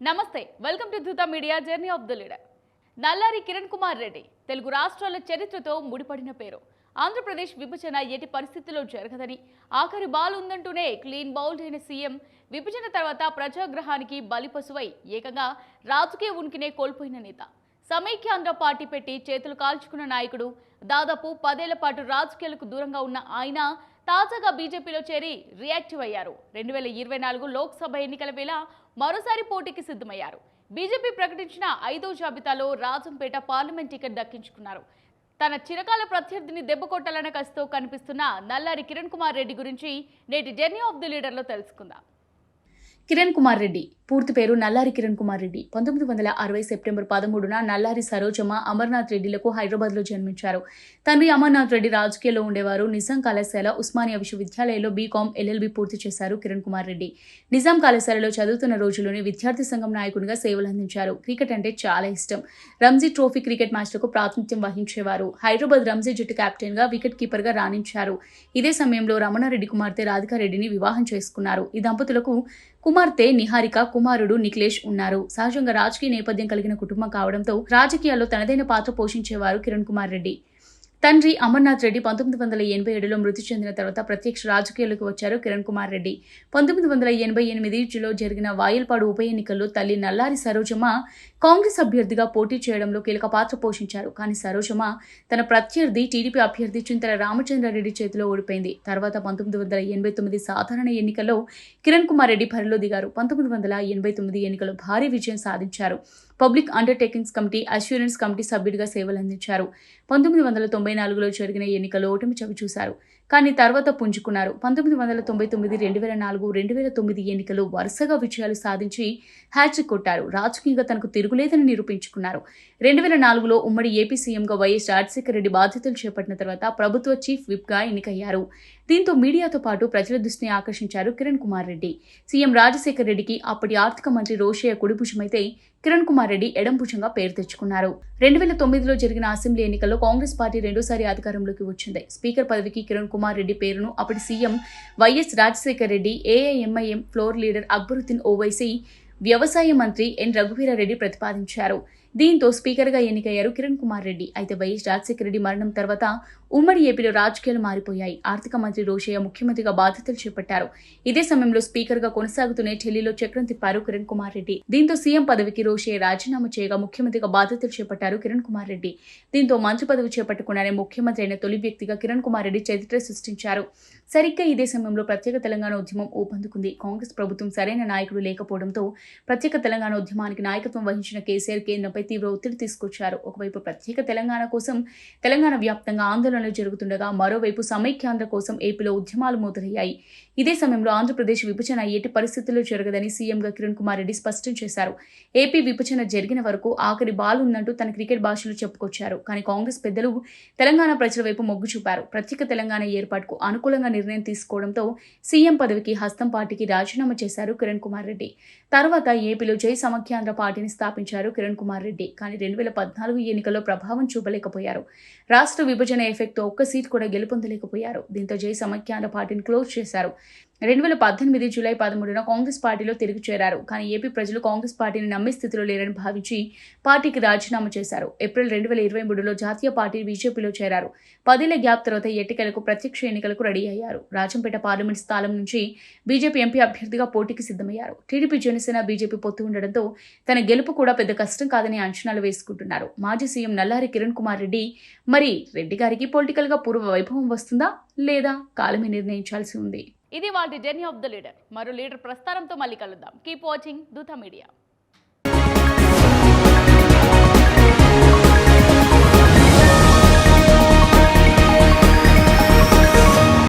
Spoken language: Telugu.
నమస్తే welcome to Dhruta Media journey of the leader. Nallari Kiran Kumar Reddy Telugu రాష్ట్రాల చరిత్రతో ముడిపడిన పేరు. ఆంధ్రప్రదేశ్ విభజన ఎట్టి పరిస్థితుల్లో జరగదని ఆఖరి బాల్ ఉందంటూనే క్లీన్ బౌల్డ్ అయిన సీఎం విభజన తర్వాత ప్రజాగ్రహానికి బలిపశువై ఏకంగా రాజకీయ ఉనికినే కోల్పోయిన నేత. సమైక్యాంధ్ర పార్టీ పెట్టి చేతులు కాల్చుకున్న నాయకుడు. దాదాపు 10 ఏళ్ల పాటు రాజకీయాలకు దూరంగా ఉన్న ఆయన తాజాగా బీజేపీలో చేరి రియాక్టివ్ అయ్యారు. 2024 లోక్సభ ఎన్నికల వేళ మరోసారి పోటీకి సిద్ధమయ్యారు. బీజేపీ ప్రకటించిన 5వ జాబితాలో రాజంపేట పార్లమెంట్ టికెట్ దక్కించుకున్నారు. తన చిరకాల ప్రత్యర్థిని దెబ్బకొట్టాలన్న కసితో కనిపిస్తున్న నల్లారి కిరణ్ కుమార్ రెడ్డి గురించి నేటి జర్నీ ఆఫ్ ది లీడర్లో తెలుసుకుందాం. కిరణ్ కుమార్ రెడ్డి పూర్తి పేరు నల్లారి కిరణ్ కుమార్ రెడ్డి. 1960 సెప్టెంబర్ 13న నల్లారి సరోజమ్మ అమర్నాథ్ రెడ్డిలకు హైదరాబాద్లో జన్మించారు. తండ్రి అమర్నాథ్ రెడ్డి రాజకీయాల్లో ఉండేవారు. నిజాం కళాశాల, ఉస్మానియా విశ్వవిద్యాలయంలో బీకాం, ఎల్ఎల్బీ పూర్తి చేశారు కిరణ్ కుమార్ రెడ్డి. నిజాం కళాశాలలో చదువుతున్న రోజుల్లోనే విద్యార్థి సంఘం నాయకునిగా సేవలందించారు. క్రికెట్ అంటే చాలా ఇష్టం. రంజీ ట్రోఫీ క్రికెట్ మ్యాచ్లకు ప్రాతినిధ్యం వహించేవారు. హైదరాబాద్ రంజీ జట్టు కెప్టెన్ గా, వికెట్ కీపర్ గా రాణించారు. ఇదే సమయంలో రమణారెడ్డి కుమార్తె రాధికారెడ్డిని వివాహం చేసుకున్నారు. ఈ దంపతులకు కుమార్తె నిహారిక, కుమారుడు నిఖిలేష్ ఉన్నారు. సహజంగా రాజకీయ నేపథ్యం కలిగిన కుటుంబం కావడంతో రాజకీయాల్లో తనదైన పాత్ర పోషించేవారు కిరణ్ కుమార్ రెడ్డి. తండ్రి అమర్నాథ్ రెడ్డి 1987లో మృతి చెందిన తర్వాత ప్రత్యక్ష రాజకీయాలకు వచ్చారు కిరణ్ కుమార్ రెడ్డి. 1988లో జరిగిన వాయల్పాడు ఉప ఎన్నికల్లో తల్లి నల్లారి సరోజమ్మ కాంగ్రెస్ అభ్యర్థిగా పోటీ చేయడంలో కీలక పాత్ర పోషించారు. కానీ సరోజమ్మ తన ప్రత్యర్థి టీడీపీ అభ్యర్థి చింతల రామచంద్రారెడ్డి చేతిలో ఓడిపోయింది. తర్వాత 1989 సాధారణ ఎన్నికల్లో కిరణ్ కుమార్ రెడ్డి బరిలో దిగారు. 1989 ఎన్నికల్లో భారీ విజయం సాధించారు. Public undertakings committee, assurance committee సభ్యుడిగా సేవలందించారు. 1994లో జరిగిన ఎన్నికల్లో ఓటమి చవిచూశారు. కానీ తర్వాత పుంజుకున్నారు. 1999, 2004, 2009 ఎన్నికల్లో వరుసగా విజయాలు సాధించి హ్యాట్రిక్ కొట్టారు. రాజకీయంగా తనకు తిరుగులేదని నిరూపించుకున్నారు. 2004లో ఉమ్మడి ఏపీ సీఎంగా వైఎస్ రాజశేఖర రెడ్డి బాధ్యతలు చేపట్టిన తర్వాత ప్రభుత్వ చీఫ్ విప్గా ఎన్నికయ్యారు. దీంతో మీడియాతో పాటు ప్రజల దృష్టిని ఆకర్షించారు కిరణ్ కుమార్ రెడ్డి. సీఎం రాజశేఖర రెడ్డికి అప్పటి ఆర్థిక మంత్రి రోషయ్య కుడిభుజమైతే కిరణ్ కుమార్ రెడ్డి ఎడంభుజంగా పేరు తెచ్చుకున్నారు. 2009లో జరిగిన అసెంబ్లీ ఎన్నికల్లో కాంగ్రెస్ పార్టీ రెండోసారి అధికారంలోకి వచ్చింది. స్పీకర్ పదవికి కిరణ్ కుమార్ రెడ్డి పేరును అప్పటి CM YS Rajasekhara Reddy, AIMIM floor leader Akbaruddin Owaisi, వ్యవసాయ మంత్రి ఎన్ రఘువీరారెడ్డి ప్రతిపాదించారు. దీంతో స్పీకర్గా ఎన్నికయ్యారు కిరణ్ కుమార్ రెడ్డి. అయితే వైఎస్ రాజశేఖర రెడ్డి మరణం తర్వాత ఉమ్మడి ఏపీలో రాజకీయాలు మారిపోయాయి. ఆర్థిక మంత్రి రోషయ్య ముఖ్యమంత్రిగా బాధ్యతలు చేపట్టారు. ఇదే సమయంలో స్పీకర్గా కొనసాగుతూనే ఢిల్లీలో చక్రం తిప్పారు కిరణ్ కుమార్ రెడ్డి. దీంతో సీఎం పదవికి రోషయ్య రాజీనామా చేయగా ముఖ్యమంత్రిగా బాధ్యతలు చేపట్టారు కిరణ్ కుమార్ రెడ్డి. దీంతో మంత్రి పదవి చేపట్టకుండానే ముఖ్యమంత్రి అయిన తొలి వ్యక్తిగా కిరణ్ కుమార్ రెడ్డి చరిత్ర సృష్టించారు. సరిగ్గా ఇదే సమయంలో ప్రత్యేక తెలంగాణ ఉద్యమం ఊపందుకుంది. కాంగ్రెస్ ప్రభుత్వం సరైన నాయకుడు లేకపోవడంతో ప్రత్యేక తెలంగాణ ఉద్యమానికి నాయకత్వం వహించిన కేసీఆర్ కేంద్రంపై తీవ్ర ఒత్తిడి తీసుకొచ్చారు. ఒకవైపు ప్రత్యేక తెలంగాణ కోసం తెలంగాణ వ్యాప్తంగా ఆందోళనలు జరుగుతుండగా, మరోవైపు సమైక్యాంధ్ర కోసం ఏపీలో ఉద్యమాలు మొదలయ్యాయి. ఇదే సమయంలో ఆంధ్రప్రదేశ్ విభజన ఎట్టి పరిస్థితుల్లో జరగదని సీఎంగా కిరణ్ కుమార్ రెడ్డి స్పష్టం చేశారు. ఏపీ విభజన జరిగిన వరకు ఆఖరి బాల్ ఉందంటూ తన క్రికెట్ భాషలో చెప్పుకొచ్చారు. కానీ కాంగ్రెస్ పెద్దలు తెలంగాణ ప్రజల వైపు మొగ్గు చూపారు. ప్రత్యేక తెలంగాణ ఏర్పాటుకు అనుకూలంగా నిర్ణయం తీసుకోవడంతో సీఎం పదవికి హస్తం పార్టీకి రాజీనామా చేశారు కిరణ్ కుమార్ రెడ్డి. తర్వాత ఏపీలో జై సమైక్యాంధ్ర పార్టీని స్థాపించారు కిరణ్ కుమార్ రెడ్డి. కానీ 2014 ఎన్నికల్లో ప్రభావం చూపలేకపోయారు. రాష్ట్ర విభజన ఎఫెక్ట్తో ఒక్క సీట్ కూడా గెలుపొందలేకపోయారు. దీంతో జై సమైక్యాంధ్ర పార్టీని క్లోజ్ చేశారు. 2018 జూలై 13న కాంగ్రెస్ పార్టీలో తిరిగి చేరారు. కానీ ఏపీ ప్రజలు కాంగ్రెస్ పార్టీని నమ్మే స్థితిలో లేరని భావించి పార్టీకి రాజీనామా చేశారు. ఏప్రిల్ 2023లో జాతీయ పార్టీ బీజేపీలో చేరారు. 10 ఏళ్ల గ్యాప్ తర్వాత ఎన్నికలకు ప్రత్యక్ష ఎన్నికలకు రెడీ అయ్యారు. రాజంపేట పార్లమెంట్ స్థానం నుంచి బీజేపీ ఎంపీ అభ్యర్థిగా పోటీకి సిద్ధమయ్యారు. టీడీపీ, జనసేన, బీజేపీ పొత్తు ఉండడంతో తన గెలుపు కూడా పెద్ద కష్టం కాదని అంచనాలు వేసుకుంటున్నారు. మాజీ సీఎం నల్లారి కిరణ్ కుమార్ రెడ్డి. మరి రెడ్డి గారికి పొలిటికల్ గా పూర్వ వైభవం వస్తుందా లేదా కాలమే నిర్ణయించాల్సి ఉంది. ఇది వాటి జర్నీ ఆఫ్ ద లీడర్. మరో లీడర్ ప్రస్థానంతో మళ్ళీ కలుద్దాం. Keep watching Dhruta media.